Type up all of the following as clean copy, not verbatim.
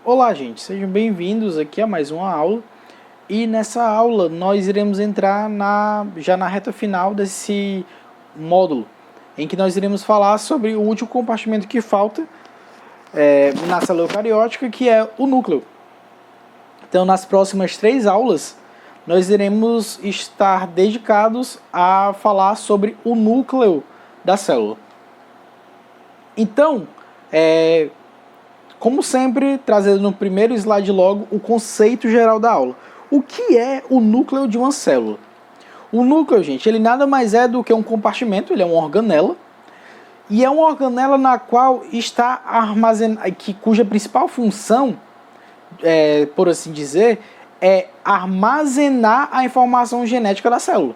Olá, gente, sejam bem-vindos aqui a mais uma aula. E nessa aula nós iremos entrar já na reta final desse módulo, em que nós iremos falar sobre o último compartimento que falta na célula eucariótica, que é o núcleo. Então, nas próximas 3 aulas, nós iremos estar dedicados a falar sobre o núcleo da célula. Então, como sempre, trazendo no primeiro slide logo o conceito geral da aula. O que é o núcleo de uma célula? O núcleo, gente, ele nada mais é do que um compartimento, ele é uma organela, e é uma organela na qual está armazenada, cuja principal função, por assim dizer, é armazenar a informação genética da célula.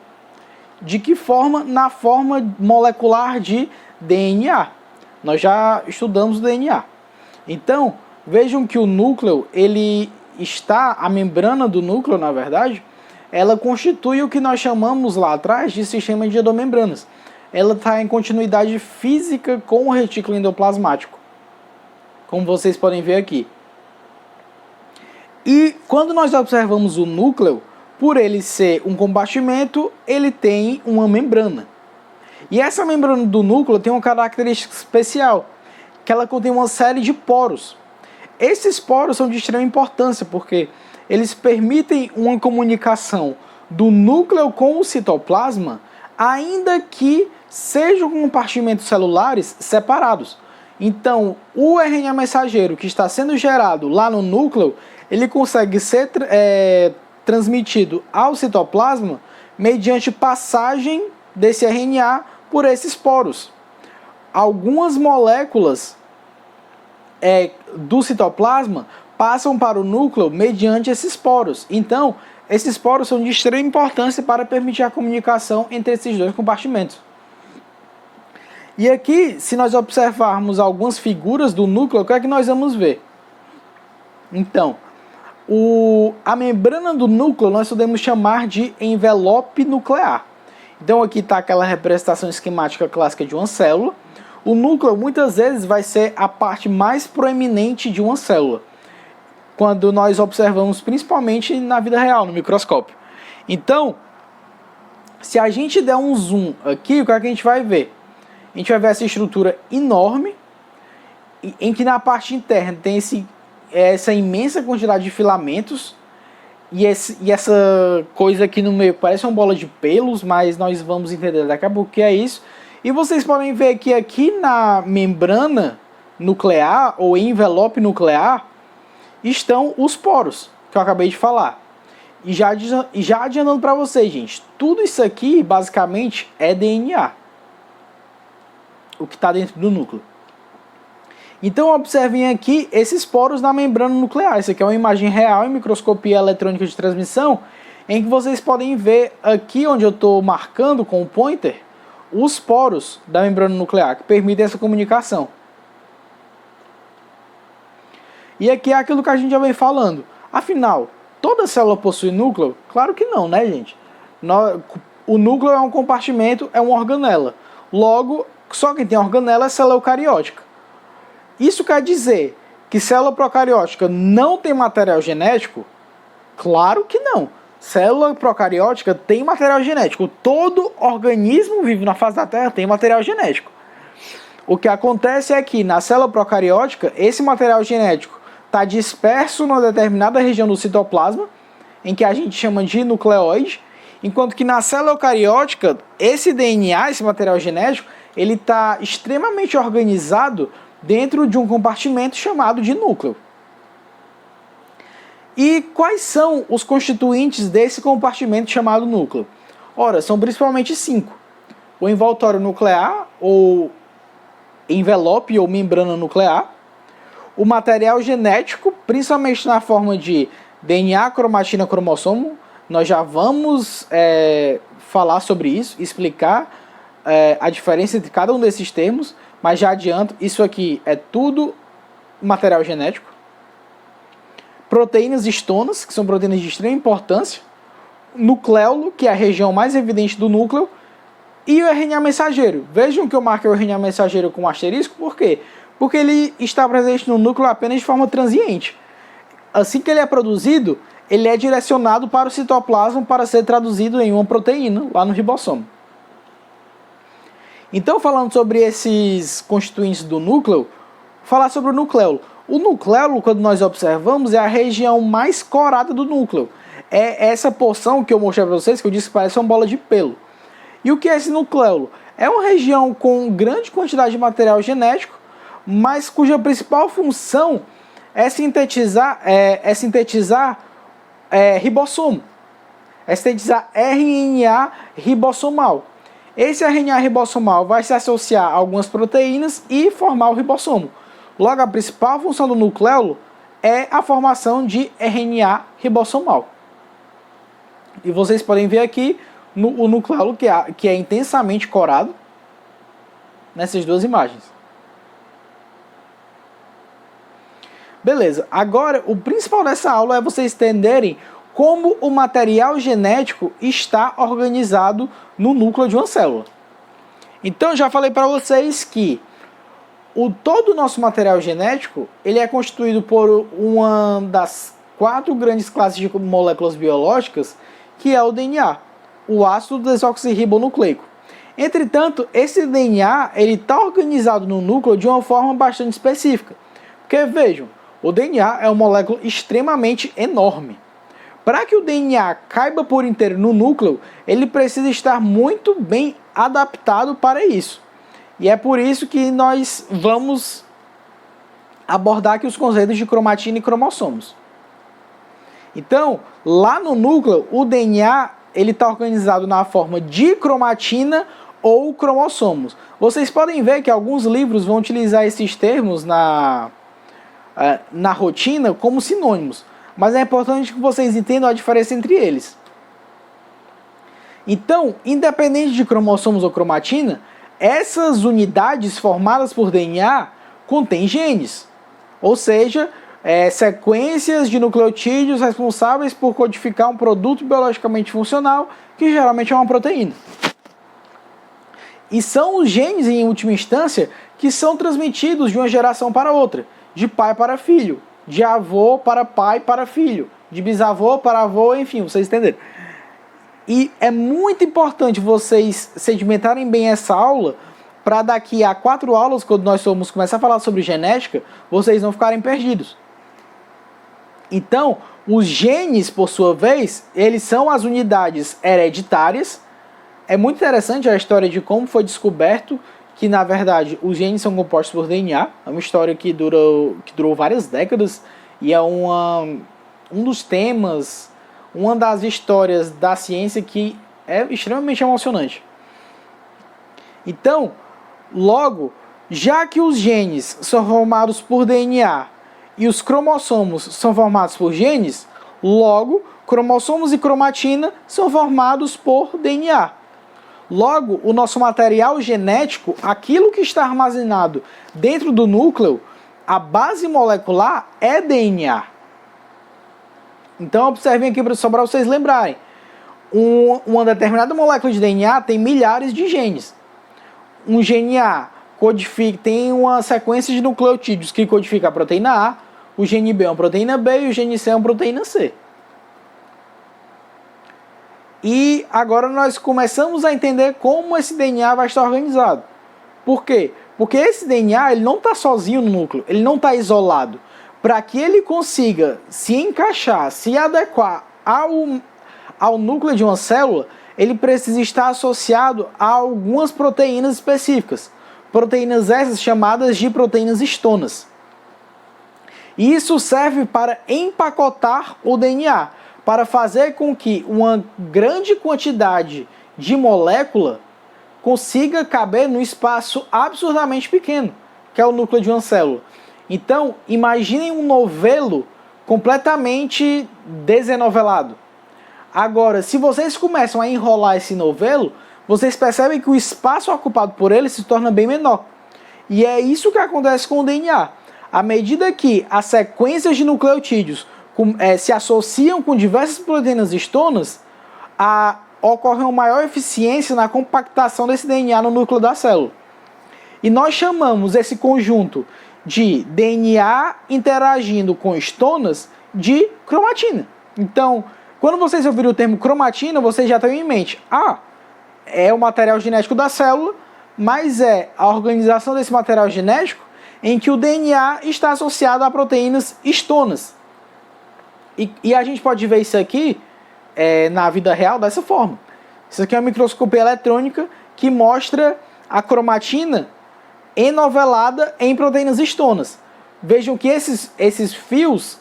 De que forma? Na forma molecular de DNA. Nós já estudamos o DNA. Então, vejam que o núcleo, a membrana do núcleo, na verdade, ela constitui o que nós chamamos lá atrás de sistema de endomembranas. Ela está em continuidade física com o retículo endoplasmático, como vocês podem ver aqui. E quando nós observamos o núcleo, por ele ser um compartimento, ele tem uma membrana. E essa membrana do núcleo tem uma característica especial, que ela contém uma série de poros. Esses poros são de extrema importância, porque eles permitem uma comunicação do núcleo com o citoplasma, ainda que sejam compartimentos celulares separados. Então, o RNA mensageiro que está sendo gerado lá no núcleo, ele consegue ser transmitido ao citoplasma mediante passagem desse RNA por esses poros. Algumas moléculas do citoplasma passam para o núcleo mediante esses poros. Então, esses poros são de extrema importância para permitir a comunicação entre esses dois compartimentos. E aqui, se nós observarmos algumas figuras do núcleo, o que é que nós vamos ver? Então, a membrana do núcleo nós podemos chamar de envelope nuclear. Então aqui está aquela representação esquemática clássica de uma célula. O núcleo muitas vezes vai ser a parte mais proeminente de uma célula, quando nós observamos principalmente na vida real, no microscópio. Então, se a gente der um zoom aqui, o que é que a gente vai ver? A gente vai ver essa estrutura enorme, em que na parte interna tem essa imensa quantidade de filamentos, e essa coisa aqui no meio parece uma bola de pelos, mas nós vamos entender daqui a pouco o que é isso. E vocês podem ver que aqui na membrana nuclear, ou envelope nuclear, estão os poros, que eu acabei de falar. E já adiantando para vocês, gente, tudo isso aqui basicamente é DNA, o que está dentro do núcleo. Então observem aqui esses poros na membrana nuclear. Isso aqui é uma imagem real em microscopia eletrônica de transmissão, em que vocês podem ver aqui onde eu estou marcando com o pointer os poros da membrana nuclear, que permitem essa comunicação. E aqui é aquilo que a gente já vem falando. Afinal, toda célula possui núcleo? Claro que não, né, gente? O núcleo é um compartimento, é uma organela. Logo, só quem tem organela é célula eucariótica. Isso quer dizer que célula procariótica não tem material genético? Claro que não. Célula procariótica tem material genético. Todo organismo vive na face da Terra tem material genético. O que acontece é que na célula procariótica, esse material genético está disperso numa determinada região do citoplasma, em que a gente chama de nucleóide, enquanto que na célula eucariótica, esse DNA, esse material genético, ele está extremamente organizado dentro de um compartimento chamado de núcleo. E quais são os constituintes desse compartimento chamado núcleo? Ora, são principalmente 5. O envoltório nuclear, ou envelope ou membrana nuclear. O material genético, principalmente na forma de DNA, cromatina, cromossomo. Nós já vamos falar sobre isso, explicar a diferença entre cada um desses termos, mas já adianto, isso aqui é tudo material genético. Proteínas histonas, que são proteínas de extrema importância. Nucleolo, que é a região mais evidente do núcleo. E o RNA mensageiro. Vejam que eu marquei o RNA mensageiro com um asterisco, por quê? Porque ele está presente no núcleo apenas de forma transiente. assim que ele é produzido, ele é direcionado para o citoplasma para ser traduzido em uma proteína lá no ribossomo. Então, falando sobre esses constituintes do núcleo, falar sobre o nucleolo. O nucleolo, quando nós observamos, é a região mais corada do núcleo. É essa porção que eu mostrei para vocês, que eu disse que parece uma bola de pelo. E o que é esse nucleolo? É uma região com grande quantidade de material genético, mas cuja principal função é sintetizar ribossomo. É sintetizar RNA ribossomal. Esse RNA ribossomal vai se associar a algumas proteínas e formar o ribossomo. Logo, a principal função do nucleolo é a formação de RNA ribossomal. E vocês podem ver aqui o nucleolo que é intensamente corado nessas duas imagens. Beleza, agora o principal dessa aula é vocês entenderem como o material genético está organizado no núcleo de uma célula. Então, eu já falei para vocês que todo o nosso material genético ele é constituído por uma das 4 grandes classes de moléculas biológicas, que é o DNA, o ácido desoxirribonucleico. Entretanto, esse DNA está organizado no núcleo de uma forma bastante específica. Porque, vejam, o DNA é uma molécula extremamente enorme. Para que o DNA caiba por inteiro no núcleo, ele precisa estar muito bem adaptado para isso. E é por isso que nós vamos abordar aqui os conceitos de cromatina e cromossomos. Então, lá no núcleo, o DNA está organizado na forma de cromatina ou cromossomos. Vocês podem ver que alguns livros vão utilizar esses termos na rotina como sinônimos. Mas é importante que vocês entendam a diferença entre eles. Então, independente de cromossomos ou cromatina, essas unidades formadas por DNA contêm genes. Ou seja, sequências de nucleotídeos responsáveis por codificar um produto biologicamente funcional, que geralmente é uma proteína. E são os genes, em última instância, que são transmitidos de uma geração para outra, de pai para filho, de avô para pai para filho, de bisavô para avô, enfim, vocês entenderam. E é muito importante vocês sedimentarem bem essa aula, para daqui a 4 aulas, quando nós formos começar a falar sobre genética, vocês não ficarem perdidos. Então, os genes, por sua vez, eles são as unidades hereditárias. É muito interessante a história de como foi descoberto que, na verdade, os genes são compostos por DNA. É uma história que durou várias décadas e é um dos temas, uma das histórias da ciência que é extremamente emocionante. Então, logo, já que os genes são formados por DNA e os cromossomos são formados por genes, logo, cromossomos e cromatina são formados por DNA. Logo, o nosso material genético, aquilo que está armazenado dentro do núcleo, a base molecular é DNA. Então, observem aqui só para vocês lembrarem. Uma determinada molécula de DNA tem milhares de genes. Um gene A tem uma sequência de nucleotídeos que codifica a proteína A, o gene B é uma proteína B e o gene C é uma proteína C. E agora nós começamos a entender como esse DNA vai estar organizado. Por quê? Porque esse DNA ele não está sozinho no núcleo, ele não está isolado. Para que ele consiga se encaixar, se adequar ao núcleo de uma célula, ele precisa estar associado a algumas proteínas específicas. Proteínas essas chamadas de proteínas histonas. E isso serve para empacotar o DNA, para fazer com que uma grande quantidade de molécula consiga caber num espaço absurdamente pequeno, que é o núcleo de uma célula. Então, imaginem um novelo completamente desenovelado. Agora, se vocês começam a enrolar esse novelo, vocês percebem que o espaço ocupado por ele se torna bem menor. E é isso que acontece com o DNA. À medida que as sequências de nucleotídeos se associam com diversas proteínas histonas, ocorre uma maior eficiência na compactação desse DNA no núcleo da célula. E nós chamamos esse conjunto de DNA interagindo com histonas de cromatina. Então, quando vocês ouvirem o termo cromatina, vocês já têm em mente, é o material genético da célula, mas é a organização desse material genético em que o DNA está associado a proteínas histonas. E a gente pode ver isso aqui na vida real dessa forma. Isso aqui é uma microscopia eletrônica que mostra a cromatina enovelada em proteínas histonas. Vejam que esses fios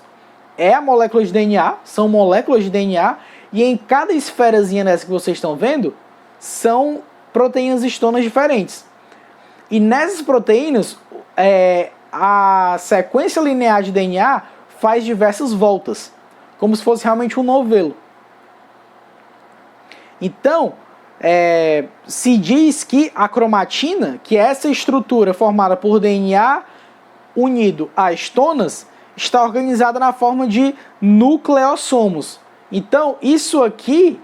é a molécula de DNA, são moléculas de DNA, e em cada esferazinha dessa que vocês estão vendo, são proteínas histonas diferentes. E nessas proteínas, a sequência linear de DNA faz diversas voltas, como se fosse realmente um novelo. Então, se diz que a cromatina, que é essa estrutura formada por DNA unido a histonas, está organizada na forma de nucleossomos. Então, isso aqui,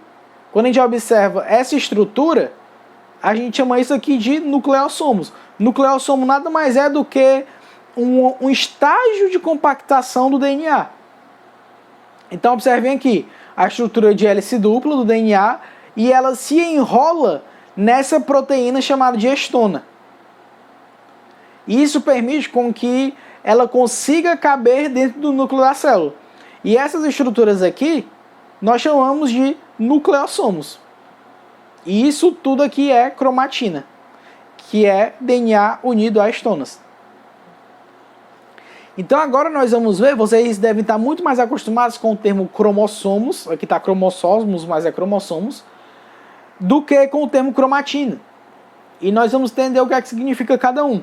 quando a gente observa essa estrutura, a gente chama isso aqui de nucleossomos. Nucleossomo nada mais é do que um estágio de compactação do DNA. Então, observem aqui a estrutura de hélice dupla do DNA, e ela se enrola nessa proteína chamada de histona. Isso permite com que ela consiga caber dentro do núcleo da célula. E essas estruturas aqui, nós chamamos de nucleossomos. E isso tudo aqui é cromatina, que é DNA unido a histonas. Então agora nós vamos ver, vocês devem estar muito mais acostumados com o termo cromossomos, aqui está cromossomos, mas é cromossomos, do que com o termo cromatina. E nós vamos entender o que é que significa cada um.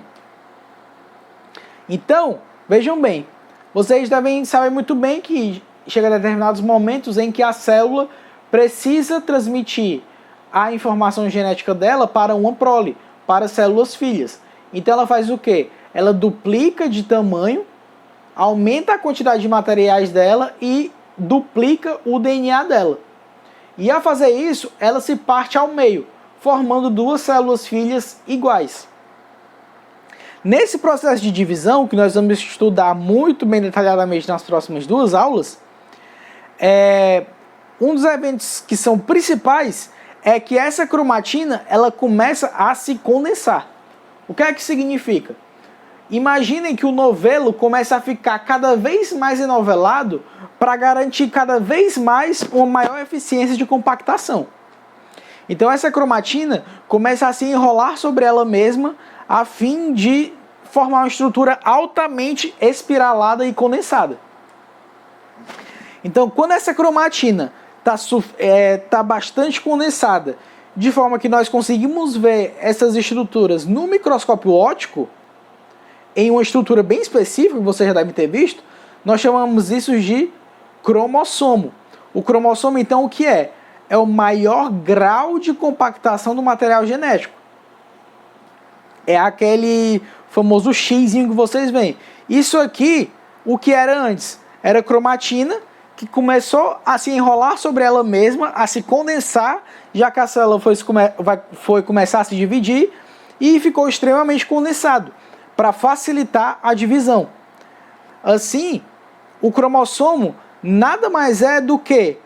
Então, vejam bem, vocês devem saber muito bem que chega a determinados momentos em que a célula precisa transmitir a informação genética dela para uma prole, para células filhas. Então ela faz o quê? Ela duplica de tamanho, aumenta a quantidade de materiais dela e duplica o DNA dela. E ao fazer isso, ela se parte ao meio, formando duas células filhas iguais. Nesse processo de divisão, que nós vamos estudar muito bem detalhadamente nas próximas duas aulas, um dos eventos que são principais é que essa cromatina ela começa a se condensar. O que é que significa? Imaginem que o novelo começa a ficar cada vez mais enovelado para garantir cada vez mais uma maior eficiência de compactação. Então essa cromatina começa a se enrolar sobre ela mesma a fim de formar uma estrutura altamente espiralada e condensada. Então quando essa cromatina está bastante condensada, de forma que nós conseguimos ver essas estruturas no microscópio óptico, em uma estrutura bem específica, que você já deve ter visto, nós chamamos isso de cromossomo. O cromossomo, então, o que é? É o maior grau de compactação do material genético. É aquele famoso xizinho que vocês veem. Isso aqui, o que era antes? Era cromatina, que começou a se enrolar sobre ela mesma, a se condensar, já que a célula foi começar a se dividir, e ficou extremamente condensado, para facilitar a divisão. Assim, o cromossomo nada mais é do que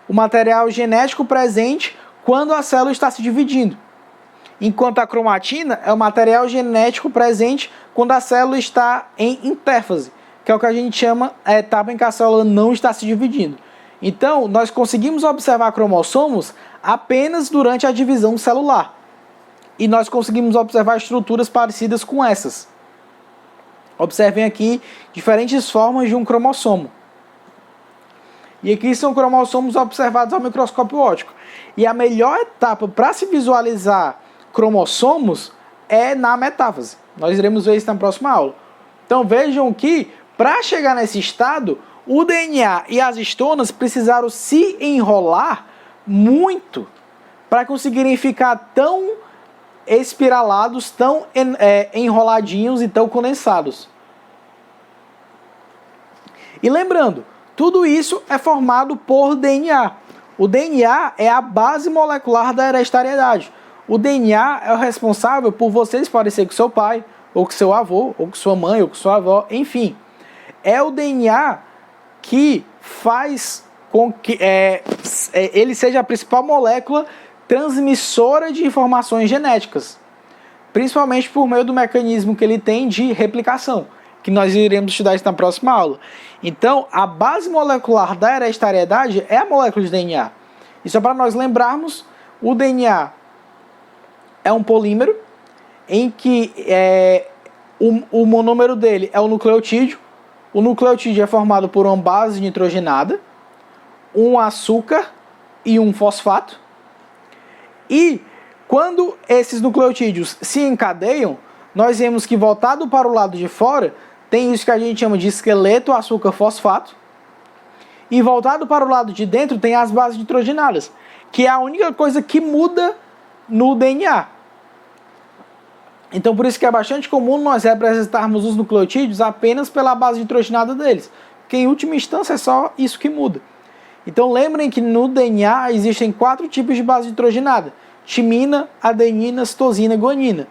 o material genético presente quando a célula está se dividindo. Enquanto a cromatina é o material genético presente quando a célula está em intérfase, que é o que a gente chama a etapa em que a célula não está se dividindo. Então, nós conseguimos observar cromossomos apenas durante a divisão celular. E nós conseguimos observar estruturas parecidas com essas. Observem aqui diferentes formas de um cromossomo. E aqui são cromossomos observados ao microscópio óptico. E a melhor etapa para se visualizar cromossomos é na metáfase. Nós iremos ver isso na próxima aula. Então vejam que, para chegar nesse estado, o DNA e as histonas precisaram se enrolar muito para conseguirem ficar tão espiralados, tão enroladinhos e tão condensados. E lembrando, tudo isso é formado por DNA. O DNA é a base molecular da hereditariedade. O DNA é o responsável por você se parecer com seu pai, ou com seu avô, ou com sua mãe, ou com sua avó, enfim. É o DNA que faz com que ele seja a principal molécula transmissora de informações genéticas, principalmente por meio do mecanismo que ele tem de replicação, que nós iremos estudar isso na próxima aula. Então, a base molecular da hereditariedade é a molécula de DNA. E só para nós lembrarmos, o DNA é um polímero em que o monômero dele é o nucleotídeo. O nucleotídeo é formado por uma base nitrogenada, um açúcar e um fosfato. E quando esses nucleotídeos se encadeiam, nós vemos que voltado para o lado de fora tem isso que a gente chama de esqueleto açúcar-fosfato. E voltado para o lado de dentro tem as bases nitrogenadas, que é a única coisa que muda no DNA. Então por isso que é bastante comum nós representarmos os nucleotídeos apenas pela base nitrogenada deles, porque em última instância é só isso que muda. Então lembrem que no DNA existem 4 tipos de base nitrogenada: timina, adenina, citosina e guanina.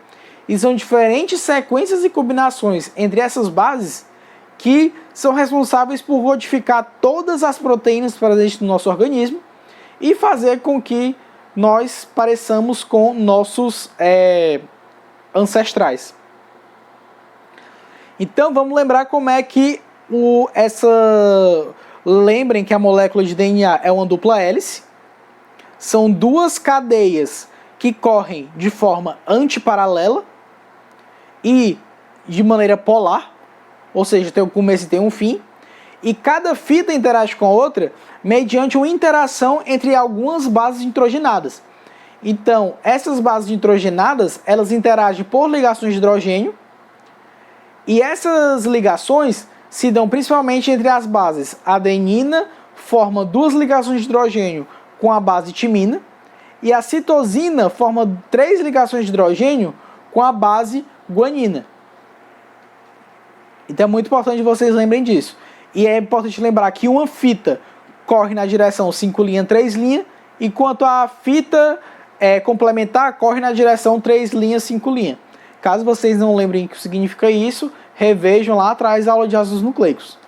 E são diferentes sequências e combinações entre essas bases que são responsáveis por codificar todas as proteínas presentes no nosso organismo e fazer com que nós pareçamos com nossos ancestrais. Então vamos lembrar como é que lembrem que a molécula de DNA é uma dupla hélice. São 2 cadeias que correm de forma antiparalela e de maneira polar, ou seja, tem um começo e tem um fim, e cada fita interage com a outra mediante uma interação entre algumas bases nitrogenadas. Então, essas bases nitrogenadas, elas interagem por ligações de hidrogênio, e essas ligações se dão principalmente entre as bases adenina, forma 2 ligações de hidrogênio com a base timina, e a citosina forma 3 ligações de hidrogênio com a base guanina. Então é muito importante que vocês lembrem disso. E é importante lembrar que uma fita corre na direção 5' 3', enquanto a fita complementar corre na direção 3', 5'. Caso vocês não lembrem o que significa isso, revejam lá atrás a aula de ácidos nucleicos.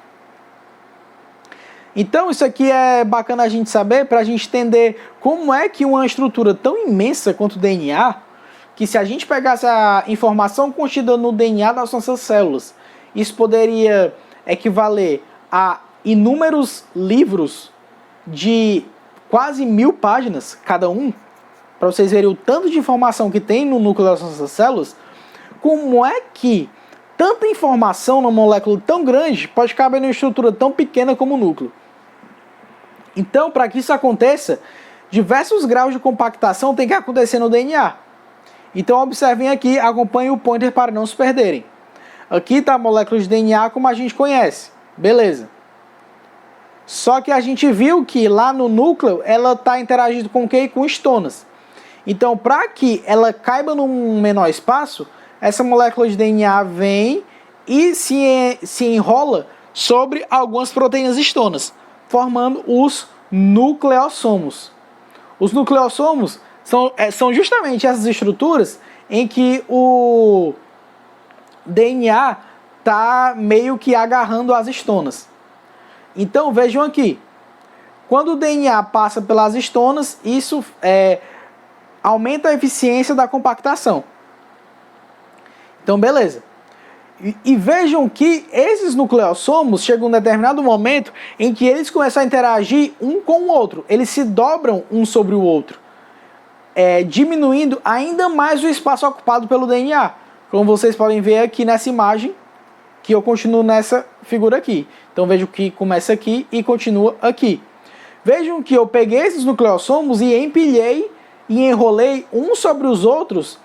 Então isso aqui é bacana a gente saber para a gente entender como é que uma estrutura tão imensa quanto o DNA, que se a gente pegasse a informação contida no DNA das nossas células, isso poderia equivaler a inúmeros livros de quase 1000 páginas cada um, para vocês verem o tanto de informação que tem no núcleo das nossas células. Como é que tanta informação numa molécula tão grande pode caber numa estrutura tão pequena como o núcleo? Então, para que isso aconteça, diversos graus de compactação tem que acontecer no DNA. Então, observem aqui, acompanhem o pointer para não se perderem. Aqui está a molécula de DNA como a gente conhece. Beleza. Só que a gente viu que lá no núcleo ela está interagindo com o quê? Com estonas. Então, para que ela caiba num menor espaço, essa molécula de DNA vem e se enrola sobre algumas proteínas estonas, formando os nucleossomos. Os nucleossomos são justamente essas estruturas em que o DNA está meio que agarrando as estonas. Então vejam aqui, quando o DNA passa pelas estonas, isso aumenta a eficiência da compactação. Então beleza. E vejam que esses nucleossomos chegam um determinado momento em que eles começam a interagir um com o outro. Eles se dobram um sobre o outro, diminuindo ainda mais o espaço ocupado pelo DNA. Como vocês podem ver aqui nessa imagem, que eu continuo nessa figura aqui. Então vejam que começa aqui e continua aqui. Vejam que eu peguei esses nucleossomos e empilhei e enrolei uns sobre os outros,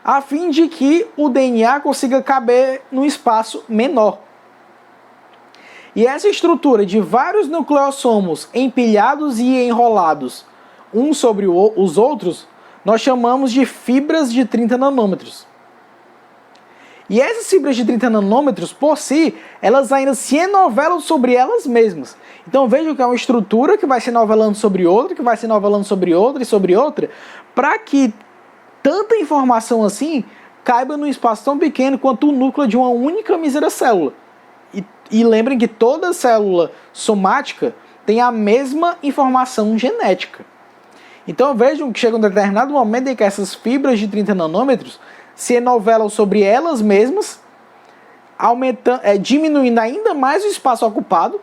a fim de que o DNA consiga caber num espaço menor. E essa estrutura de vários nucleossomos empilhados e enrolados uns sobre os outros, nós chamamos de fibras de 30 nanômetros. E essas fibras de 30 nanômetros, por si, elas ainda se enovelam sobre elas mesmas. Então vejam que é uma estrutura que vai se enovelando sobre outra, que vai se enovelando sobre outra e sobre outra, para que tanta informação assim caiba num espaço tão pequeno quanto o núcleo de uma única mísera célula. E E lembrem que toda célula somática tem a mesma informação genética. Então vejam que chega um determinado momento em que essas fibras de 30 nanômetros se enovelam sobre elas mesmas, diminuindo ainda mais o espaço ocupado,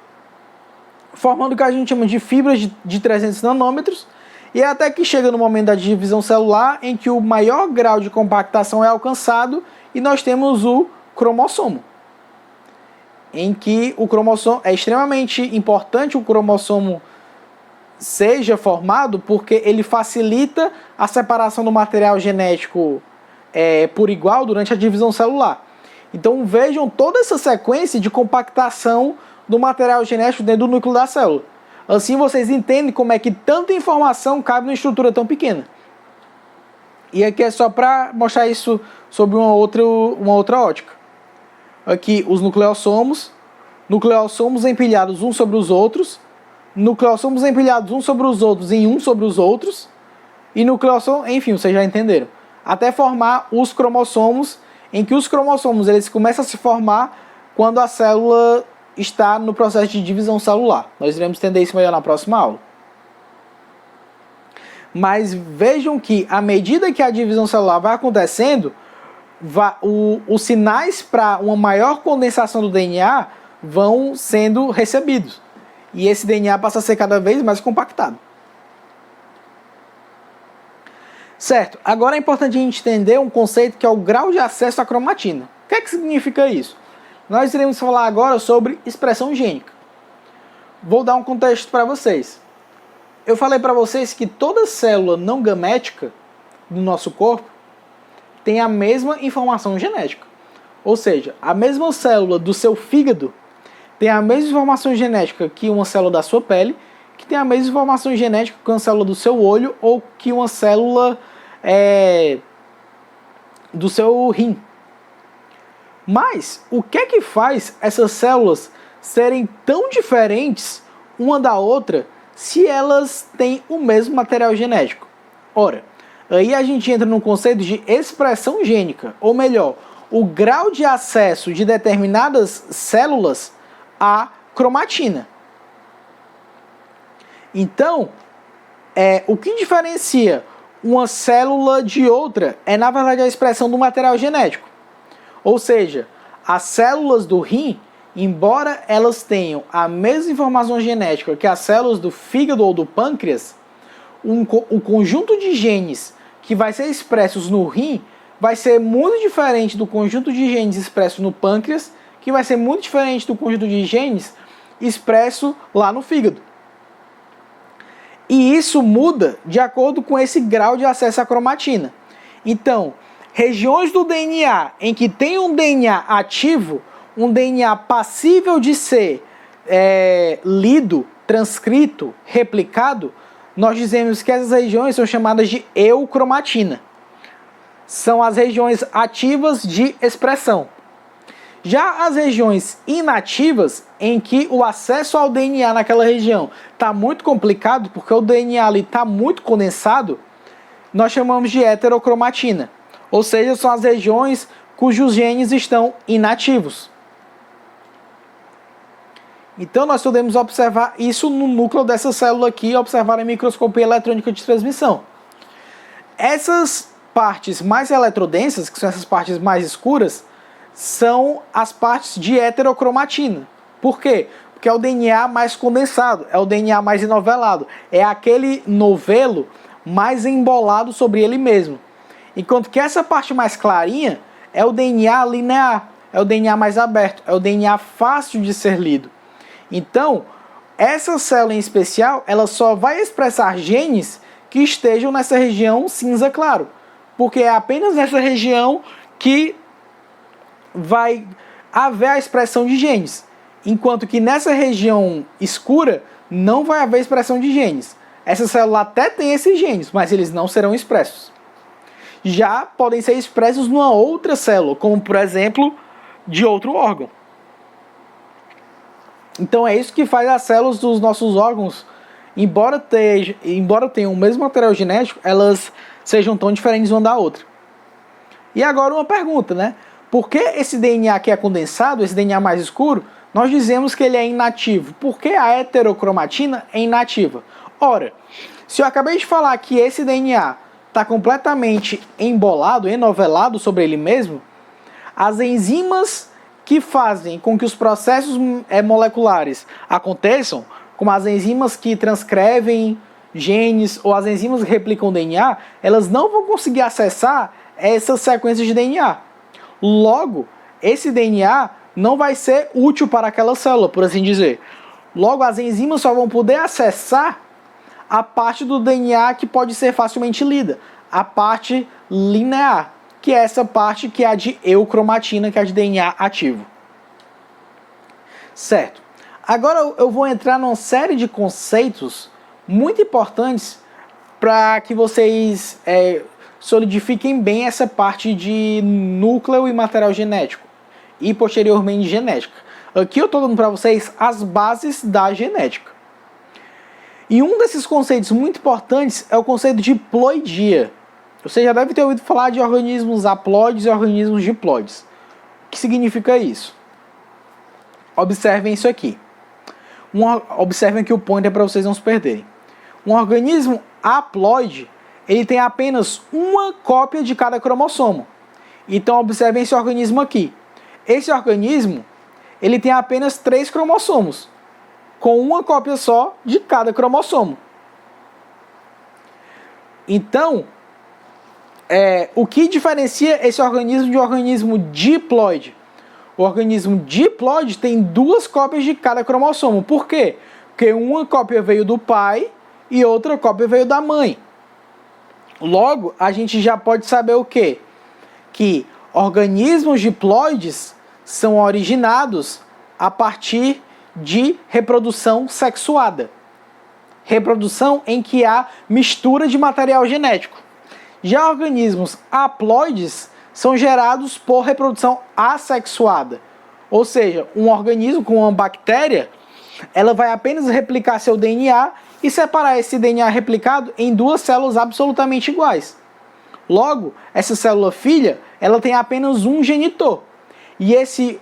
formando o que a gente chama de fibras de 300 nanômetros, e até que chega no momento da divisão celular, em que o maior grau de compactação é alcançado e nós temos o cromossomo. Em que o cromossomo é extremamente importante, o cromossomo seja formado, porque ele facilita a separação do material genético por igual durante a divisão celular. Então vejam toda essa sequência de compactação do material genético dentro do núcleo da célula. Assim vocês entendem como é que tanta informação cabe numa estrutura tão pequena. E aqui é só para mostrar isso sob uma outra ótica. Aqui os nucleossomos empilhados uns sobre os outros, nucleossomos empilhados uns sobre os outros em uns sobre os outros, e nucleossomos, enfim, vocês já entenderam. Até formar os cromossomos, em que os cromossomos eles começam a se formar quando a célula está no processo de divisão celular. Nós iremos entender isso melhor na próxima aula. Mas vejam que, à medida que a divisão celular vai acontecendo, os sinais para uma maior condensação do DNA vão sendo recebidos. E esse DNA passa a ser cada vez mais compactado. Certo, agora é importante a gente entender um conceito que é o grau de acesso à cromatina. O que é que significa isso? Nós iremos falar agora sobre expressão gênica. Vou dar um contexto para vocês. Eu falei para vocês que toda célula não gamética do nosso corpo tem a mesma informação genética. Ou seja, a mesma célula do seu fígado tem a mesma informação genética que uma célula da sua pele, que tem a mesma informação genética que uma célula do seu olho ou que uma célula do seu rim. Mas o que é que faz essas células serem tão diferentes uma da outra se elas têm o mesmo material genético? Ora, aí a gente entra no conceito de expressão gênica, ou melhor, o grau de acesso de determinadas células à cromatina. Então, o que diferencia uma célula de outra é, na verdade, a expressão do material genético. Ou seja, as células do rim, embora elas tenham a mesma informação genética que as células do fígado ou do pâncreas, o conjunto de genes que vai ser expressos no rim vai ser muito diferente do conjunto de genes expressos no pâncreas, que vai ser muito diferente do conjunto de genes expresso lá no fígado. E isso muda de acordo com esse grau de acesso à cromatina. Então, regiões do DNA em que tem um DNA ativo, um DNA passível de ser lido, transcrito, replicado, nós dizemos que essas regiões são chamadas de eucromatina. São as regiões ativas de expressão. Já as regiões inativas, em que o acesso ao DNA naquela região está muito complicado, porque o DNA ali está muito condensado, nós chamamos de heterocromatina. Ou seja, são as regiões cujos genes estão inativos. Então nós podemos observar isso no núcleo dessa célula aqui, observar em microscopia eletrônica de transmissão. Essas partes mais eletrodensas, que são essas partes mais escuras, são as partes de heterocromatina. Por quê? Porque é o DNA mais condensado, é o DNA mais enovelado, é aquele novelo mais embolado sobre ele mesmo. Enquanto que essa parte mais clarinha é o DNA linear, é o DNA mais aberto, é o DNA fácil de ser lido. Então, essa célula em especial, ela só vai expressar genes que estejam nessa região cinza claro, porque é apenas nessa região que vai haver a expressão de genes, enquanto que nessa região escura não vai haver expressão de genes. Essa célula até tem esses genes, mas eles não serão expressos. Já podem ser expressos numa outra célula, como por exemplo, de outro órgão. Então é isso que faz as células dos nossos órgãos, embora tenham o mesmo material genético, elas sejam tão diferentes uma da outra. E agora uma pergunta, né? Por que esse DNA que é condensado, esse DNA mais escuro, nós dizemos que ele é inativo. Por que a heterocromatina é inativa? Ora, se eu acabei de falar que esse DNA está completamente embolado, enovelado sobre ele mesmo, as enzimas que fazem com que os processos moleculares aconteçam, como as enzimas que transcrevem genes ou as enzimas que replicam DNA, elas não vão conseguir acessar essas sequências de DNA. Logo, esse DNA não vai ser útil para aquela célula, por assim dizer. Logo, as enzimas só vão poder acessar a parte do DNA que pode ser facilmente lida, a parte linear, que é essa parte que é a de eucromatina, que é a de DNA ativo. Certo. Agora eu vou entrar numa série de conceitos muito importantes para que vocês solidifiquem bem essa parte de núcleo e material genético e posteriormente genética. Aqui eu estou dando para vocês as bases da genética. E um desses conceitos muito importantes é o conceito de ploidia. Você já deve ter ouvido falar de organismos haploides e organismos diploides. O que significa isso? Observem isso aqui. Observem aqui o pointer para vocês não se perderem. Um organismo haploide, ele tem apenas uma cópia de cada cromossomo. Então observem esse organismo aqui. Esse organismo, ele tem apenas 3 cromossomos, com uma cópia só de cada cromossomo. Então, o que diferencia esse organismo de um organismo diploide? O organismo diploide tem 2 cópias de cada cromossomo. Por quê? Porque uma cópia veio do pai e outra cópia veio da mãe. Logo, a gente já pode saber o quê? Que organismos diploides são originados a partir de reprodução sexuada. Reprodução em que há mistura de material genético. Já organismos haploides são gerados por reprodução assexuada. Ou seja, um organismo com uma bactéria, ela vai apenas replicar seu DNA e separar esse DNA replicado em 2 células absolutamente iguais. Logo, essa célula filha, ela tem apenas um genitor. E esse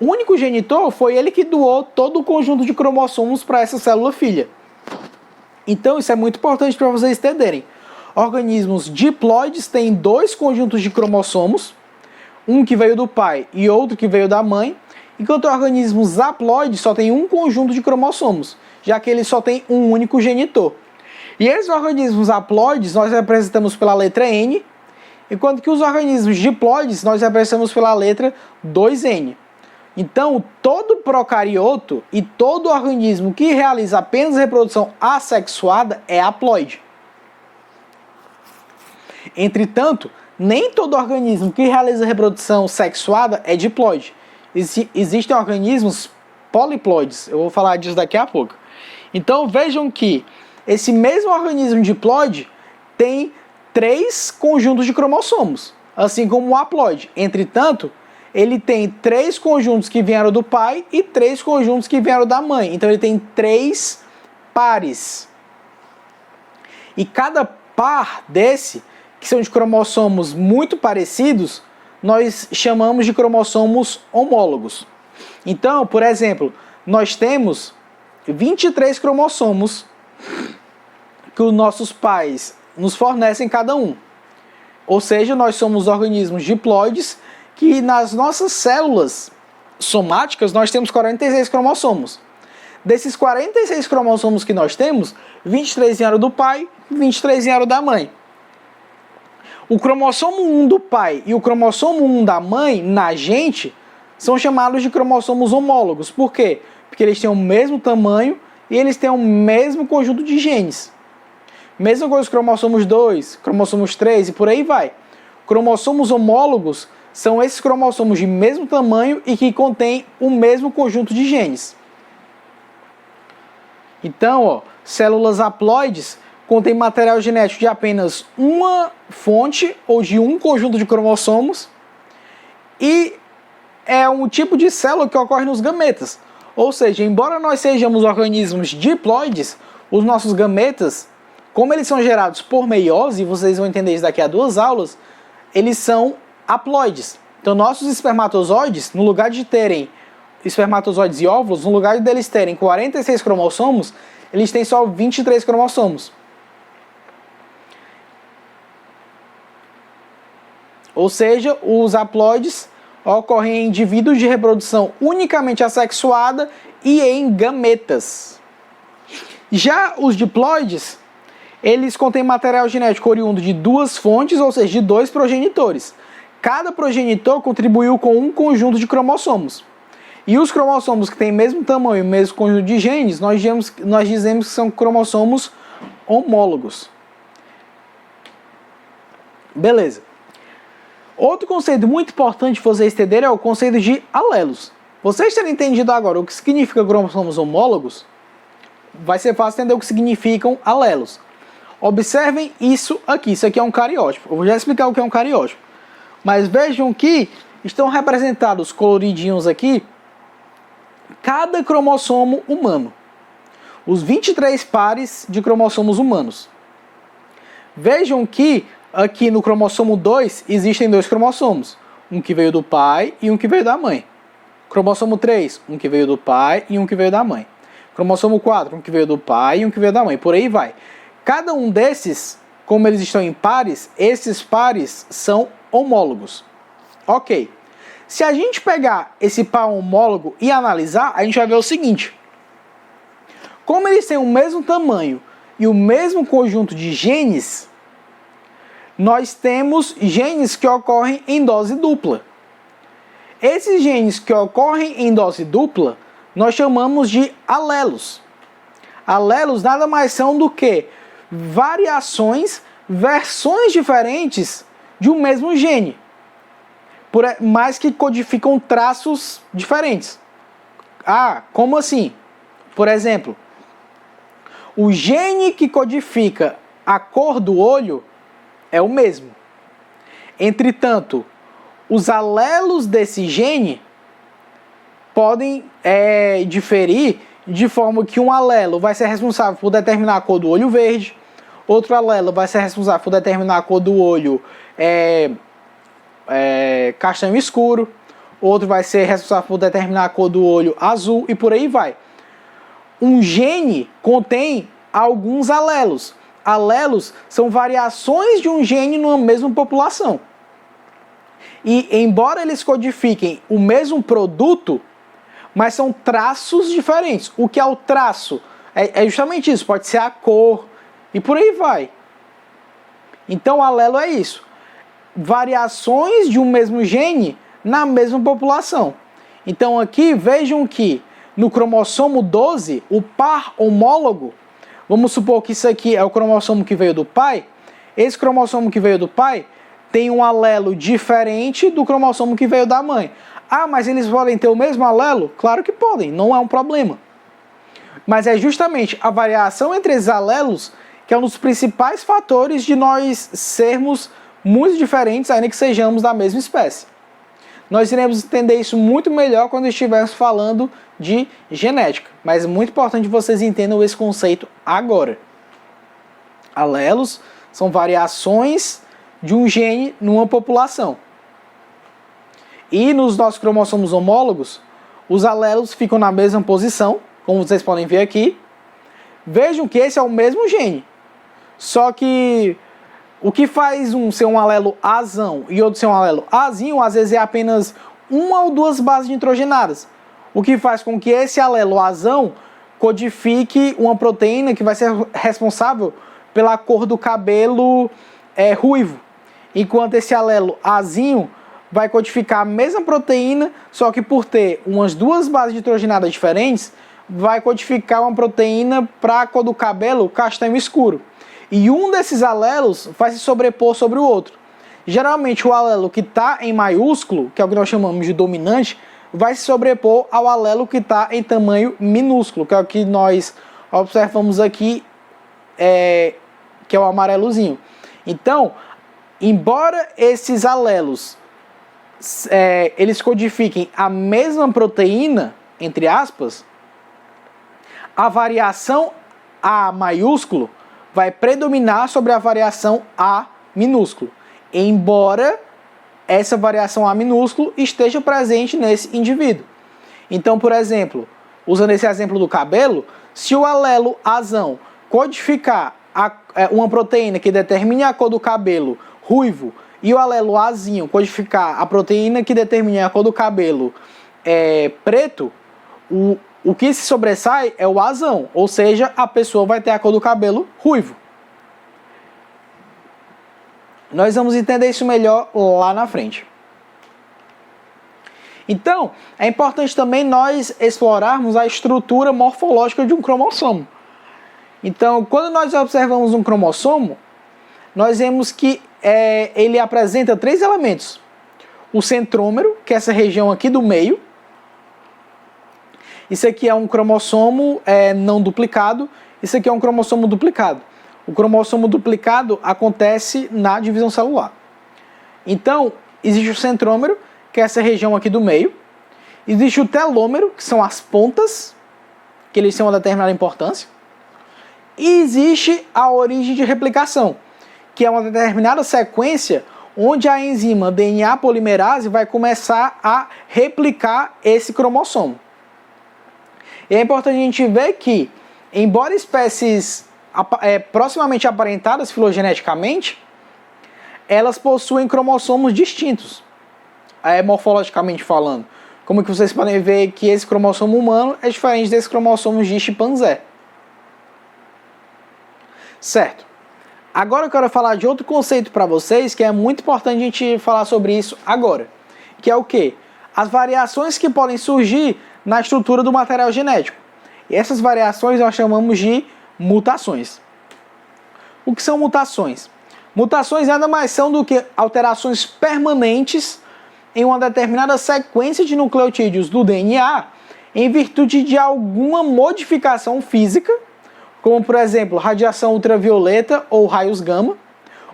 único genitor foi ele que doou todo o conjunto de cromossomos para essa célula filha. Então, isso é muito importante para vocês entenderem. Organismos diploides têm 2 conjuntos de cromossomos, um que veio do pai e outro que veio da mãe, enquanto organismos haploides só tem um conjunto de cromossomos, já que ele só tem um único genitor. E esses organismos haploides nós representamos pela letra N, enquanto que os organismos diploides nós representamos pela letra 2N. Então, todo procarioto e todo organismo que realiza apenas reprodução assexuada é haploide. Entretanto, nem todo organismo que realiza reprodução sexuada é diploide. Existem organismos poliploides, eu vou falar disso daqui a pouco. Então vejam que esse mesmo organismo diploide tem 3 conjuntos de cromossomos, assim como o haploide. Entretanto, ele tem 3 conjuntos que vieram do pai e 3 conjuntos que vieram da mãe. Então ele tem 3 pares. E cada par desse, que são de cromossomos muito parecidos, nós chamamos de cromossomos homólogos. Então, por exemplo, nós temos 23 cromossomos que os nossos pais nos fornecem cada um. Ou seja, nós somos organismos diploides que nas nossas células somáticas nós temos 46 cromossomos. Desses 46 cromossomos que nós temos, 23 vieram do pai, 23 vieram da mãe. O cromossomo 1 do pai e o cromossomo 1 da mãe, na gente, são chamados de cromossomos homólogos. Por quê? Porque eles têm o mesmo tamanho e eles têm o mesmo conjunto de genes. Mesma coisa os cromossomos 2, cromossomos 3 e por aí vai. Cromossomos homólogos são esses cromossomos de mesmo tamanho e que contêm o mesmo conjunto de genes. Então, células haploides contém material genético de apenas uma fonte ou de um conjunto de cromossomos e é um tipo de célula que ocorre nos gametas. Ou seja, embora nós sejamos organismos diploides, os nossos gametas, como eles são gerados por meiose, e vocês vão entender isso daqui a 2 aulas, eles são haploides. Então nossos espermatozoides, no lugar de terem espermatozoides e óvulos, no lugar deles terem 46 cromossomos, eles têm só 23 cromossomos. Ou seja, os haploides ocorrem em indivíduos de reprodução unicamente assexuada e em gametas. Já os diploides, eles contêm material genético oriundo de duas fontes, ou seja, de dois progenitores. Cada progenitor contribuiu com um conjunto de cromossomos. E os cromossomos que têm o mesmo tamanho e o mesmo conjunto de genes, nós dizemos que são cromossomos homólogos. Beleza. Outro conceito muito importante para vocês entenderem é o conceito de alelos. Vocês terem entendido agora o que significa cromossomos homólogos, vai ser fácil entender o que significam alelos. Observem isso aqui é um cariótipo. Eu vou já explicar o que é um cariótipo. Mas vejam que estão representados coloridinhos aqui cada cromossomo humano. Os 23 pares de cromossomos humanos. Vejam que aqui no cromossomo 2 existem dois cromossomos. Um que veio do pai e um que veio da mãe. Cromossomo 3, um que veio do pai e um que veio da mãe. Cromossomo 4, um que veio do pai e um que veio da mãe. Por aí vai. Cada um desses, como eles estão em pares, esses pares são homólogos. Ok. Se a gente pegar esse par homólogo e analisar, a gente vai ver o seguinte. Como eles têm o mesmo tamanho e o mesmo conjunto de genes, nós temos genes que ocorrem em dose dupla. Esses genes que ocorrem em dose dupla, nós chamamos de alelos. Alelos nada mais são do que variações, versões diferentes de um mesmo gene, mas que codificam traços diferentes. Ah, como assim? Por exemplo, o gene que codifica a cor do olho é o mesmo. Entretanto, os alelos desse gene podem diferir de forma que um alelo vai ser responsável por determinar a cor do olho verde, outro alelo vai ser responsável por determinar a cor do olho castanho escuro, outro vai ser responsável por determinar a cor do olho azul e por aí vai. Um gene contém alguns alelos. Alelos são variações de um gene numa mesma população. E embora eles codifiquem o mesmo produto, mas são traços diferentes. O que é o traço? É justamente isso, pode ser a cor e por aí vai. Então, alelo é isso. Variações de um mesmo gene na mesma população. Então, aqui vejam que no cromossomo 12, o par homólogo, vamos supor que isso aqui é o cromossomo que veio do pai. Esse cromossomo que veio do pai tem um alelo diferente do cromossomo que veio da mãe. Ah, mas eles podem ter o mesmo alelo? Claro que podem, não é um problema. Mas é justamente a variação entre esses alelos que é um dos principais fatores de nós sermos muito diferentes, ainda que sejamos da mesma espécie. Nós iremos entender isso muito melhor quando estivermos falando de genética, mas é muito importante que vocês entendam esse conceito agora. Alelos são variações de um gene numa população. E nos nossos cromossomos homólogos, os alelos ficam na mesma posição, como vocês podem ver aqui. Vejam que esse é o mesmo gene, só que o que faz um ser um alelo Azão e outro ser um alelo Azinho, às vezes é apenas uma ou duas bases nitrogenadas. O que faz com que esse alelo Azão codifique uma proteína que vai ser responsável pela cor do cabelo ruivo. Enquanto esse alelo Azinho vai codificar a mesma proteína, só que por ter umas duas bases nitrogenadas diferentes, vai codificar uma proteína para a cor do cabelo castanho escuro. E um desses alelos vai se sobrepor sobre o outro. Geralmente o alelo que está em maiúsculo, que é o que nós chamamos de dominante, vai se sobrepor ao alelo que está em tamanho minúsculo, que é o que nós observamos aqui, que é o amarelozinho. Então, embora esses alelos eles codifiquem a mesma proteína, entre aspas, a variação A maiúsculo vai predominar sobre a variação A minúsculo, embora essa variação A minúsculo esteja presente nesse indivíduo. Então, por exemplo, usando esse exemplo do cabelo, se o alelo azão codificar uma proteína que determine a cor do cabelo ruivo e o alelo azinho codificar a proteína que determine a cor do cabelo preto, o que se sobressai é o azão, ou seja, a pessoa vai ter a cor do cabelo ruivo. Nós vamos entender isso melhor lá na frente. Então, é importante também nós explorarmos a estrutura morfológica de um cromossomo. Então, quando nós observamos um cromossomo, nós vemos que ele apresenta 3 elementos. O centrômero, que é essa região aqui do meio. Isso aqui é um cromossomo não duplicado. Isso aqui é um cromossomo duplicado. O cromossomo duplicado acontece na divisão celular. Então, existe o centrômero, que é essa região aqui do meio. Existe o telômero, que são as pontas, que eles têm uma determinada importância. E existe a origem de replicação, que é uma determinada sequência onde a enzima DNA polimerase vai começar a replicar esse cromossomo. E é importante a gente ver que, embora espécies proximamente aparentadas filogeneticamente, elas possuem cromossomos distintos, morfologicamente falando. Como que vocês podem ver que esse cromossomo humano é diferente desses cromossomos de chimpanzé. Certo. Agora eu quero falar de outro conceito para vocês que é muito importante a gente falar sobre isso agora. Que é o quê? As variações que podem surgir na estrutura do material genético. E essas variações nós chamamos de mutações. O que são mutações? Mutações nada mais são do que alterações permanentes em uma determinada sequência de nucleotídeos do DNA em virtude de alguma modificação física, como por exemplo radiação ultravioleta ou raios gama,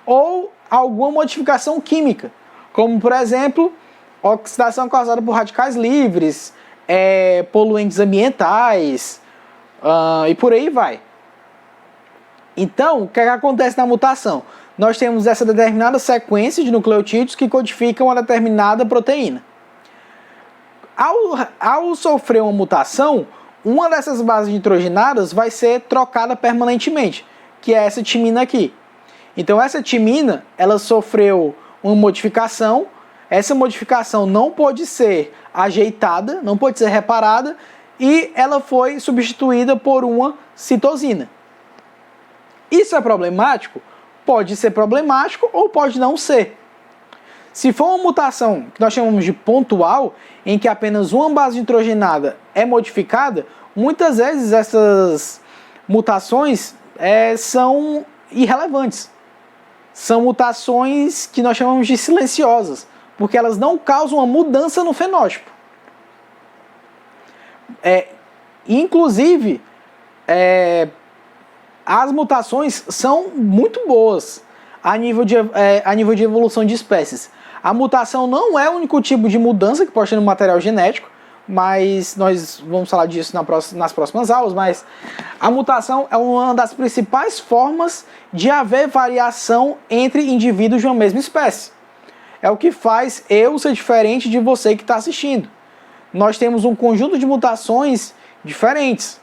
ou alguma modificação química, como por exemplo oxidação causada por radicais livres, poluentes ambientais e por aí vai. Então, o que acontece na mutação? Nós temos essa determinada sequência de nucleotídeos que codificam uma determinada proteína. Ao sofrer uma mutação, uma dessas bases nitrogenadas vai ser trocada permanentemente, que é essa timina aqui. Então essa timina, ela sofreu uma modificação, essa modificação não pode ser ajeitada, não pode ser reparada, e ela foi substituída por uma citosina. Isso é problemático? Pode ser problemático ou pode não ser. Se for uma mutação que nós chamamos de pontual, em que apenas uma base nitrogenada é modificada, muitas vezes essas mutações são irrelevantes. São mutações que nós chamamos de silenciosas, porque elas não causam uma mudança no fenótipo. Inclusive, as mutações são muito boas a nível de evolução de espécies. A mutação não é o único tipo de mudança que pode ter no material genético, mas nós vamos falar disso nas próximas aulas, mas a mutação é uma das principais formas de haver variação entre indivíduos de uma mesma espécie. É o que faz eu ser diferente de você que está assistindo. Nós temos um conjunto de mutações diferentes.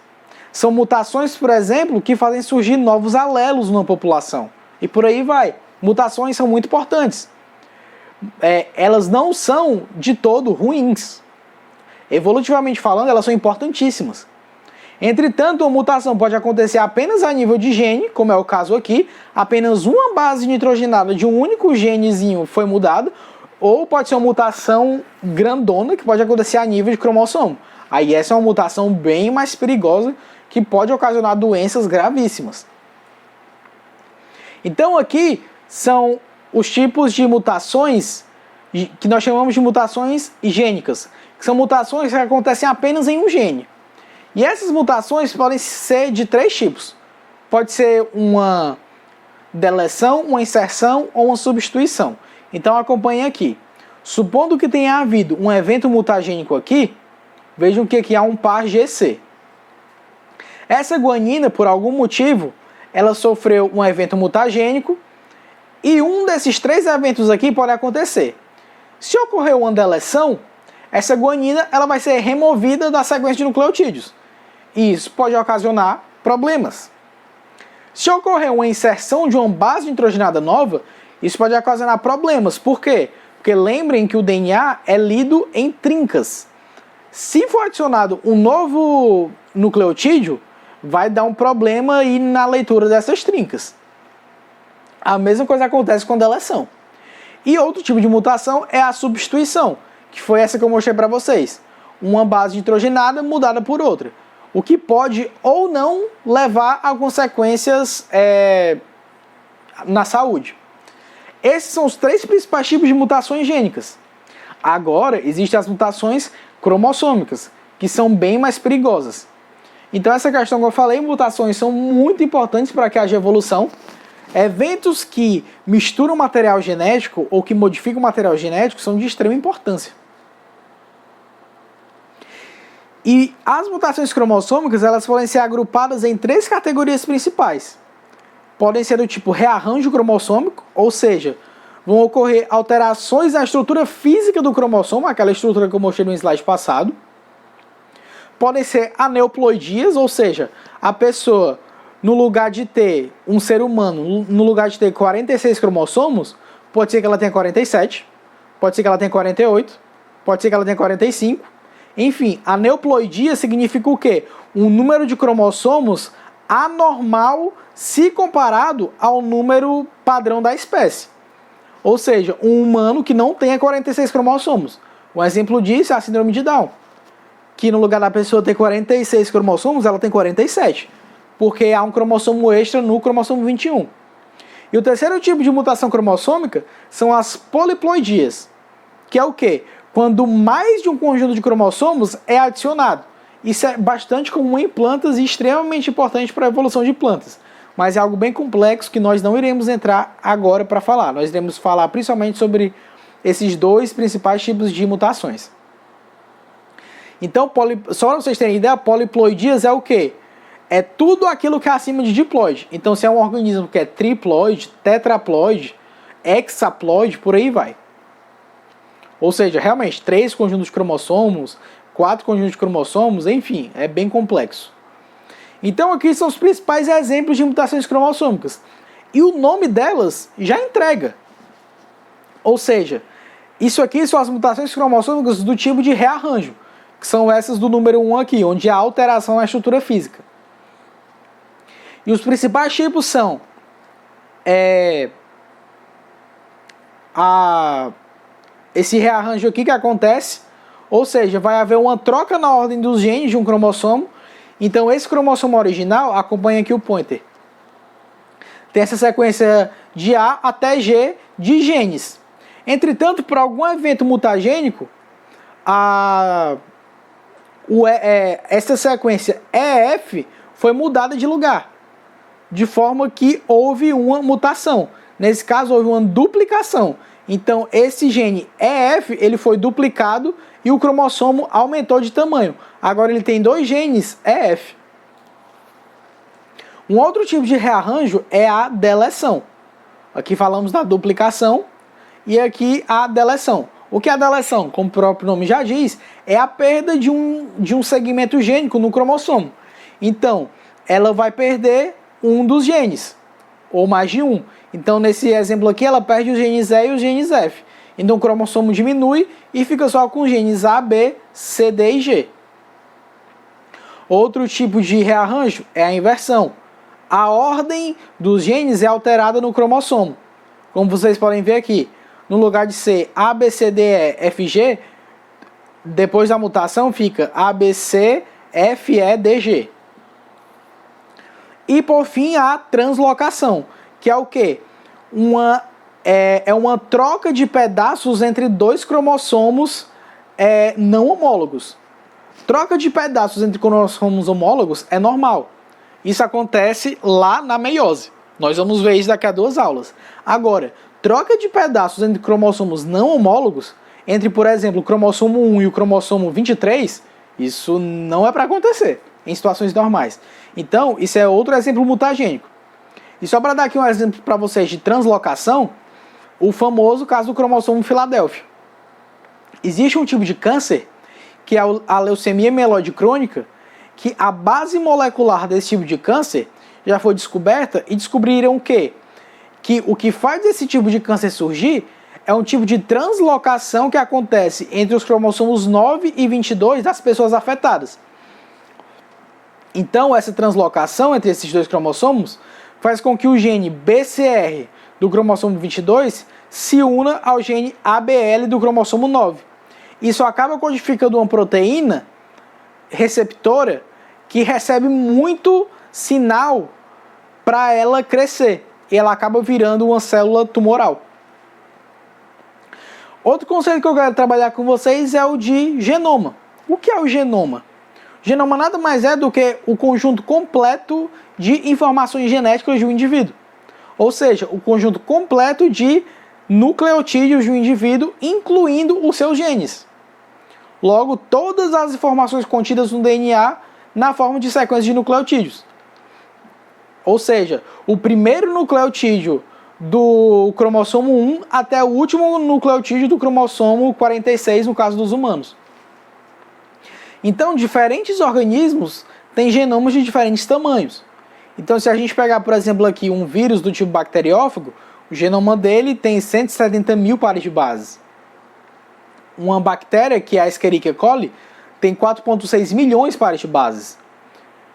São mutações, por exemplo, que fazem surgir novos alelos numa população. E por aí vai. Mutações são muito importantes. Elas não são de todo ruins. Evolutivamente falando, elas são importantíssimas. Entretanto, uma mutação pode acontecer apenas a nível de gene, como é o caso aqui. Apenas uma base nitrogenada de um único genezinho foi mudada. Ou pode ser uma mutação grandona, que pode acontecer a nível de cromossomo. Aí essa é uma mutação bem mais perigosa, que pode ocasionar doenças gravíssimas. Então aqui são os tipos de mutações que nós chamamos de mutações gênicas, que são mutações que acontecem apenas em um gene. E essas mutações podem ser de 3 tipos. Pode ser uma deleção, uma inserção ou uma substituição. Então acompanhe aqui. Supondo que tenha havido um evento mutagênico aqui, vejam que aqui há um par GC. Essa guanina, por algum motivo, ela sofreu um evento mutagênico e um desses 3 eventos aqui pode acontecer. Se ocorrer uma deleção, essa guanina ela vai ser removida da sequência de nucleotídeos. E isso pode ocasionar problemas. Se ocorrer uma inserção de uma base nitrogenada nova, isso pode ocasionar problemas. Por quê? Porque lembrem que o DNA é lido em trincas. Se for adicionado um novo nucleotídeo, vai dar um problema aí na leitura dessas trincas. A mesma coisa acontece com deleção. E outro tipo de mutação é a substituição, que foi essa que eu mostrei para vocês. Uma base nitrogenada mudada por outra. O que pode ou não levar a consequências na saúde. Esses são os 3 principais tipos de mutações gênicas. Agora, existem as mutações cromossômicas, que são bem mais perigosas. Então, essa questão que eu falei, mutações são muito importantes para que haja evolução. Eventos que misturam material genético ou que modificam o material genético são de extrema importância. E as mutações cromossômicas, elas podem ser agrupadas em 3 categorias principais. Podem ser do tipo rearranjo cromossômico, ou seja, vão ocorrer alterações na estrutura física do cromossomo, aquela estrutura que eu mostrei no slide passado. Podem ser aneuploidias, ou seja, a pessoa, no lugar de ter um ser humano, no lugar de ter 46 cromossomos, pode ser que ela tenha 47, pode ser que ela tenha 48, pode ser que ela tenha 45. Enfim, aneuploidia significa o quê? Um número de cromossomos anormal se comparado ao número padrão da espécie. Ou seja, um humano que não tenha 46 cromossomos. Um exemplo disso é a síndrome de Down, que no lugar da pessoa ter 46 cromossomos, ela tem 47, porque há um cromossomo extra no cromossomo 21. E o terceiro tipo de mutação cromossômica são as poliploidias, que é o quê? Quando mais de um conjunto de cromossomos é adicionado. Isso é bastante comum em plantas e extremamente importante para a evolução de plantas. Mas é algo bem complexo que nós não iremos entrar agora para falar. Nós iremos falar principalmente sobre esses 2 principais tipos de mutações. Então, só para vocês terem ideia, poliploidias é o quê? É tudo aquilo que é acima de diploide. Então, se é um organismo que é triploide, tetraploide, hexaploide, por aí vai. Ou seja, realmente, 3 conjuntos de cromossomos, 4 conjuntos de cromossomos, enfim, é bem complexo. Então aqui são os principais exemplos de mutações cromossômicas. E o nome delas já entrega. Ou seja, isso aqui são as mutações cromossômicas do tipo de rearranjo, que são essas do número 1 aqui, onde há alteração na estrutura física. E os principais tipos são esse rearranjo aqui que acontece, ou seja, vai haver uma troca na ordem dos genes de um cromossomo. Então esse cromossomo original acompanha aqui o pointer. Tem essa sequência de A até G de genes. Entretanto, por algum evento mutagênico, essa sequência EF foi mudada de lugar, de forma que houve uma mutação. Nesse caso, houve uma duplicação. Então, esse gene EF ele foi duplicado e o cromossomo aumentou de tamanho. Agora ele tem 2 genes EF. Um outro tipo de rearranjo é a deleção. Aqui falamos da duplicação e aqui a deleção. O que é a deleção? Como o próprio nome já diz, é a perda de um segmento gênico no cromossomo. Então, ela vai perder um dos genes, ou mais de um. Então, nesse exemplo aqui, ela perde os genes E e os genes F. Então, o cromossomo diminui e fica só com os genes A, B, C, D e G. Outro tipo de rearranjo é a inversão. A ordem dos genes é alterada no cromossomo. Como vocês podem ver aqui, no lugar de ser A, B, C, D, E, F, G, depois da mutação fica A, B, C, F, E, D, G. E por fim, a translocação, que é o quê? É uma troca de pedaços entre 2 cromossomos não homólogos. Troca de pedaços entre cromossomos homólogos é normal. Isso acontece lá na meiose. Nós vamos ver isso daqui a 2 aulas. Agora, troca de pedaços entre cromossomos não homólogos, entre, por exemplo, o cromossomo 1 e o cromossomo 23, isso não é para acontecer em situações normais. Então, isso é outro exemplo mutagênico. E só para dar aqui um exemplo para vocês de translocação, o famoso caso do cromossomo Filadélfia. Existe um tipo de câncer, que é a leucemia mieloide crônica, que a base molecular desse tipo de câncer já foi descoberta e descobriram que o que faz esse tipo de câncer surgir é um tipo de translocação que acontece entre os cromossomos 9 e 22 das pessoas afetadas. Então, essa translocação entre esses dois cromossomos faz com que o gene BCR do cromossomo 22 se una ao gene ABL do cromossomo 9. Isso acaba codificando uma proteína receptora que recebe muito sinal para ela crescer. E ela acaba virando uma célula tumoral. Outro conceito que eu quero trabalhar com vocês é o de genoma. O que é o genoma? O genoma nada mais é do que o conjunto completo de informações genéticas de um indivíduo. Ou seja, o conjunto completo de nucleotídeos de um indivíduo, incluindo os seus genes. Logo, todas as informações contidas no DNA na forma de sequência de nucleotídeos. Ou seja, o primeiro nucleotídeo do cromossomo 1 até o último nucleotídeo do cromossomo 46, no caso dos humanos. Então, diferentes organismos têm genomas de diferentes tamanhos. Então, se a gente pegar, por exemplo, aqui um vírus do tipo bacteriófago, o genoma dele tem 170 mil pares de bases. Uma bactéria, que é a Escherichia coli, tem 4,6 milhões de pares de bases.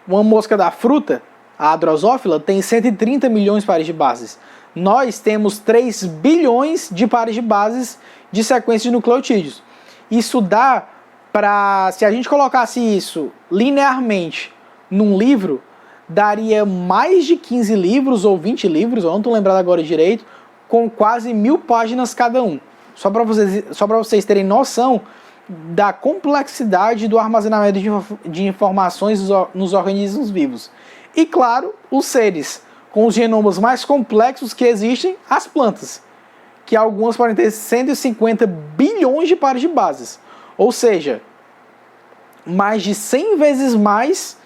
Uma mosca da fruta, a Drosófila, tem 130 milhões de pares de bases. Nós temos 3 bilhões de pares de bases de sequência de nucleotídeos. Isso dá para, se a gente colocasse isso linearmente num livro, daria mais de 15 livros ou 20 livros, eu não estou lembrado agora direito, com quase 1000 páginas cada um. Só para vocês terem noção da complexidade do armazenamento de informações nos organismos vivos. E claro, os seres com os genomas mais complexos que existem, as plantas, que algumas podem ter 150 bilhões de pares de bases. Ou seja, mais de 100 vezes mais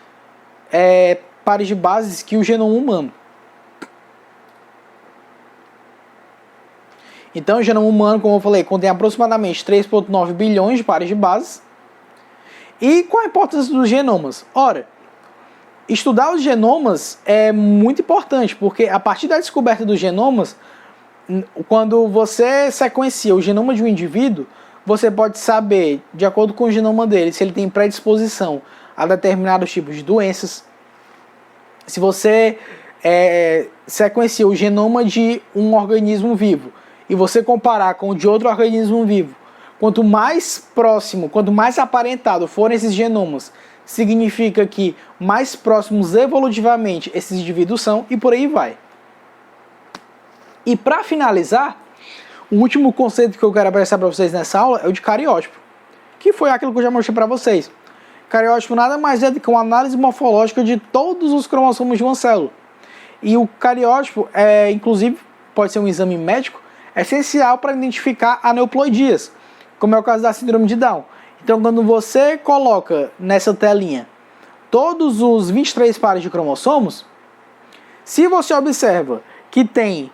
pares de bases que o genoma humano. Então, o genoma humano, como eu falei, contém aproximadamente 3,9 bilhões de pares de bases. E qual a importância dos genomas? Ora, estudar os genomas é muito importante, porque a partir da descoberta dos genomas, quando você sequencia o genoma de um indivíduo, você pode saber, de acordo com o genoma dele, se ele tem predisposição a determinados tipos de doenças. Se você sequencia o genoma de um organismo vivo e você comparar com o de outro organismo vivo, quanto mais próximo, quanto mais aparentado forem esses genomas, significa que mais próximos evolutivamente esses indivíduos são, e por aí vai. E para finalizar, o último conceito que eu quero apresentar para vocês nessa aula é o de cariótipo, que foi aquilo que eu já mostrei para vocês. Cariótipo nada mais é do que uma análise morfológica de todos os cromossomos de uma célula. E o cariótipo, inclusive, pode ser um exame médico, é essencial para identificar aneuploidias, como é o caso da síndrome de Down. Então, quando você coloca nessa telinha todos os 23 pares de cromossomos, se você observa que tem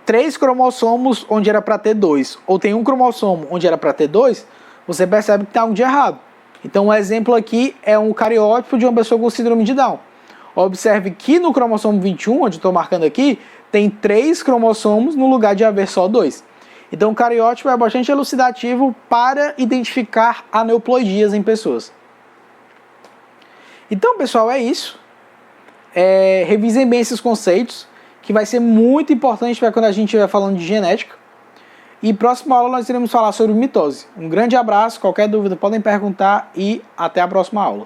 3 cromossomos onde era para ter 2, ou tem um cromossomo onde era para ter 2, você percebe que está um de errado. Então, um exemplo aqui é um cariótipo de uma pessoa com síndrome de Down. Observe que no cromossomo 21, onde estou marcando aqui, tem 3 cromossomos no lugar de haver só 2. Então, o cariótipo é bastante elucidativo para identificar aneuploidias em pessoas. Então, pessoal, é isso. Revisem bem esses conceitos, que vai ser muito importante para quando a gente estiver falando de genética. E próxima aula nós iremos falar sobre mitose. Um grande abraço, qualquer dúvida podem perguntar e até a próxima aula.